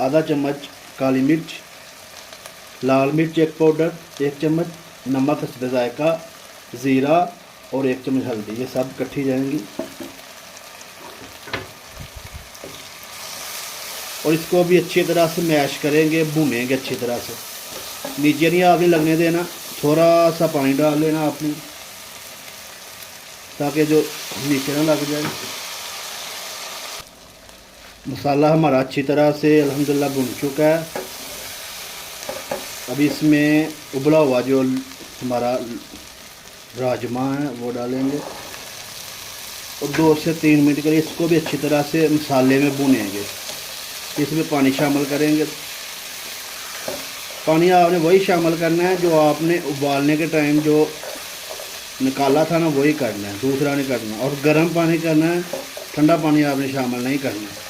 आधा चम्मच काली मिर्च, लाल मिर्च 1 पाउडर 1 चम्मच, नमक हस्बे जायका, ज़ीरा और 1 चम्मच हल्दी, ये सब इकट्ठी जाएंगी। और इसको भी अच्छी तरह से मैश करेंगे, भूनेंगे अच्छी तरह से। नीचे नहीं आपने लगने देना, थोड़ा सा पानी डाल लेना आपने, ताकि जो नीचे ना लग जाए। मसाला हमारा अच्छी तरह से अल्हम्दुलिल्लाह भुन चुका है। अभी इसमें उबला हुआ जो हमारा राजमा है वो डालेंगे और 2 से 3 मिनट के लिए इसको भी अच्छी तरह से मसाले में भुनेंगे। इसमें पानी शामिल करेंगे। पानी आपने वही शामिल करना है जो आपने उबालने के टाइम जो निकाला था ना, वही करना है, दूसरा नहीं करना। और गर्म पानी करना है, ठंडा पानी आपने शामिल नहीं करना है।